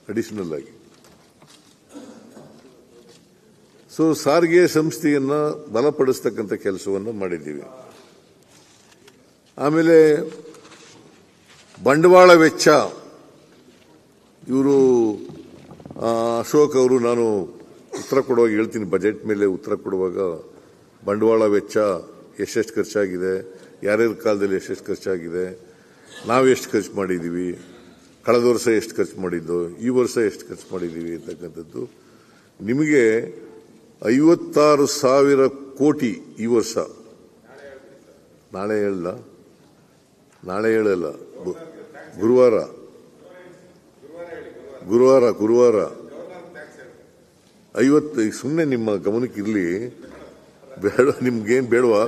Additional ಆಗಿ. So ಸಾರಿಗೆ ಸಂಸ್ಥೆಯನ್ನ ಬಲಪಡಿಸ್ತಕ್ಕಂಥ ಕೆಲಸವನ್ನು ಮಾಡಿದ್ದೀವಿ. ಆಮೇಲೆ ಬಂಡವಾಳ ವೆಚ್ಚ ಇವರು ಅಶೋಕ್ ಅವರು, ನಾನು ಉತ್ತರ ಕೊಡುವಾಗ ಹೇಳ್ತೀನಿ, ಬಜೆಟ್ ಮೇಲೆ ಉತ್ತರ ಕೊಡುವಾಗ ಬಂಡವಾಳ ವೆಚ್ಚ ಎಷ್ಟೆಷ್ಟು ಖರ್ಚಾಗಿದೆ, ಯಾರ್ಯಾರ ಕಾಲದಲ್ಲಿ ಎಷ್ಟೆಷ್ಟು ಖರ್ಚಾಗಿದೆ, ನಾವು ಎಷ್ಟು ಖರ್ಚು ಮಾಡಿದ್ದೀವಿ, ಕಳೆದ ವರ್ಷ ಎಷ್ಟು ಖರ್ಚು ಮಾಡಿದ್ದು, ಈ ವರ್ಷ ಎಷ್ಟು ಖರ್ಚು ಮಾಡಿದ್ದೀವಿ ಅಂತಕ್ಕಂಥದ್ದು ನಿಮಗೆ 56,000 ಕೋಟಿ ಈ ವರ್ಷ. ನಾಳೆ ಹೇಳಲ್ಲ, ಗುರುವಾರ 50. ಸುಮ್ಮನೆ ನಿಮ್ಮ ಗಮನಕ್ಕೆ ಇರಲಿ, ಬೇಡ ನಿಮ್ಗೇನು ಬೇಡವಾ,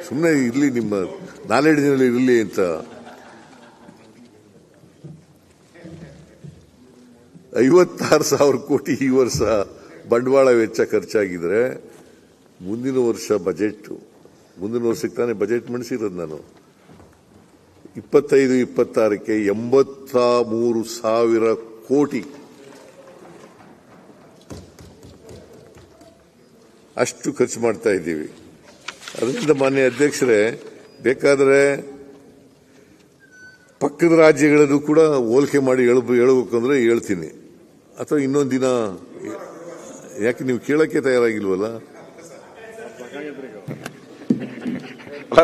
ಸುಮ್ಮನೆ ಇರಲಿ, ನಿಮ್ಮ ನಾಲೆಡ್ಜಿನಲ್ಲಿ ಇರಲಿ ಅಂತ. 56,000 ಕೋಟಿ ಈ ವರ್ಷ ಬಂಡವಾಳ ವೆಚ್ಚ ಖರ್ಚಾಗಿದ್ರೆ ಮುಂದಿನ ವರ್ಷ ಬಜೆಟ್, ಮುಂದಿನ ವರ್ಷಕ್ಕೆ ತಾನೇ ಬಜೆಟ್ ಮಂಡಿಸಿರೋದು ನಾನು, 25-26ಕ್ಕೆ 83,000 ಕೋಟಿ ಅಷ್ಟು ಖರ್ಚು ಮಾಡ್ತಾ ಇದ್ದೀವಿ. ಅದರಿಂದ ಮಾನ್ಯ ಅಧ್ಯಕ್ಷರೇ, ಬೇಕಾದರೆ ಪಕ್ಕದ ರಾಜ್ಯಗಳದ್ದು ಕೂಡ ಹೋಲಿಕೆ ಮಾಡಿ ಹೇಳಬೇಕಂದ್ರೆ ಹೇಳ್ತೀನಿ, ಅಥವಾ ಇನ್ನೊಂದು ದಿನ. ಯಾಕೆ ನೀವು ಕೇಳಕ್ಕೆ ತಯಾರಾಗಿಲ್ವಲ್ಲ?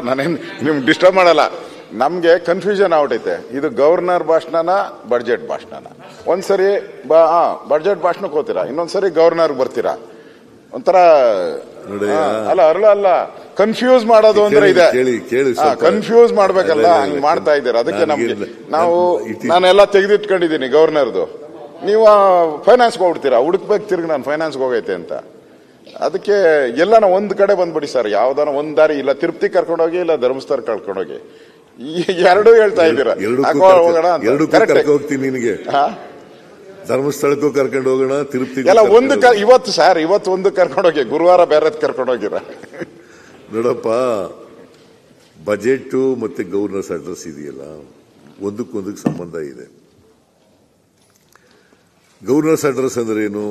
ನಾನೇನು ನಿಮ್ಗೆ ಡಿಸ್ಟರ್ಬ್ ಮಾಡಲ್ಲ. ನಮ್ಗೆ ಕನ್ಫ್ಯೂಷನ್ ಆಗ್ಬಿಟ್ಟೈತೆ, ಇದು ಗವರ್ನರ್ ಭಾಷಣನ ಬಡ್ಜೆಟ್ ಭಾಷಣನ. ಒಂದ್ಸರಿ ಬಡ್ಜೆಟ್ ಭಾಷಣಕ್ಕೆ ಹೋಗ್ತೀರಾ, ಇನ್ನೊಂದ್ಸರಿ ಗವರ್ನರ್ ಬರ್ತೀರಾ. ಒಂಥರ ಅಲ್ಲ ಕನ್ಫ್ಯೂಸ್ ಮಾಡೋದು ಅಂದ್ರೆ ಇದೆ, ಕನ್ಫ್ಯೂಸ್ ಮಾಡ್ಬೇಕಲ್ಲ, ಹಂಗ್ ಮಾಡ್ತಾ ಇದ್ದೀರಾ. ಅದಕ್ಕೆ ನಮ್ಗೆ ನಾನೆಲ್ಲ ತೆಗೆದಿಟ್ಕೊಂಡಿದ್ದೀನಿ ಗವರ್ನರ್ದು. ನೀವು ಫೈನಾನ್ಸ್ಗೆ ಹೋಗ್ಬಿಡ್ತೀರಾ, ಹುಡುಕ್ಬೇಕು ತಿರ್ಗಿ ನಾನು ಫೈನಾನ್ಸ್ಗೆ ಹೋಗೈತೆ ಅಂತ. ಅದಕ್ಕೆ ಎಲ್ಲಾನ ಒಂದ್ ಕಡೆ ಬಂದ್ಬಿಡಿ ಸರ್, ಯಾವ್ದಾನ ಒಂದ್ ದಾರಿ, ಇಲ್ಲ ತಿರುಪತಿ ಕರ್ಕೊಂಡೋಗಿ, ಇಲ್ಲ ಧರ್ಮಸ್ಥಳ ಕರ್ಕೊಂಡೋಗಿ, ಎರಡೂ ಹೇಳ್ತಾ ಇದ್ದೀರಾ. ಹೋಗ್ತೀನಿ ನಿನಗೆ, ಧರ್ಮಸ್ಥಳಕ್ಕೂ ಕರ್ಕೊಂಡು ಹೋಗೋಣ, ತಿರುಪತಿ ಎಲ್ಲ ಒಂದು ಇವತ್ತು ಒಂದು ಕರ್ಕೊಂಡೋಗಿ, ಗುರುವಾರ ಬೇರೆ ಕರ್ಕೊಂಡೋಗಿರ. ನೋಡಪ್ಪ, ಬಜೆಟ್ ಮತ್ತೆ ಗವರ್ನರ್ಸ್ ಅಡ್ರೆಸ್ ಇದೆಯಲ್ಲ, ಒಂದಕ್ಕೊಂದಕ್ಕೆ ಸಂಬಂಧ ಇದೆ. ಗವರ್ನರ್ಸ್ ಅಡ್ರೆಸ್ ಅಂದ್ರೆ ಏನು?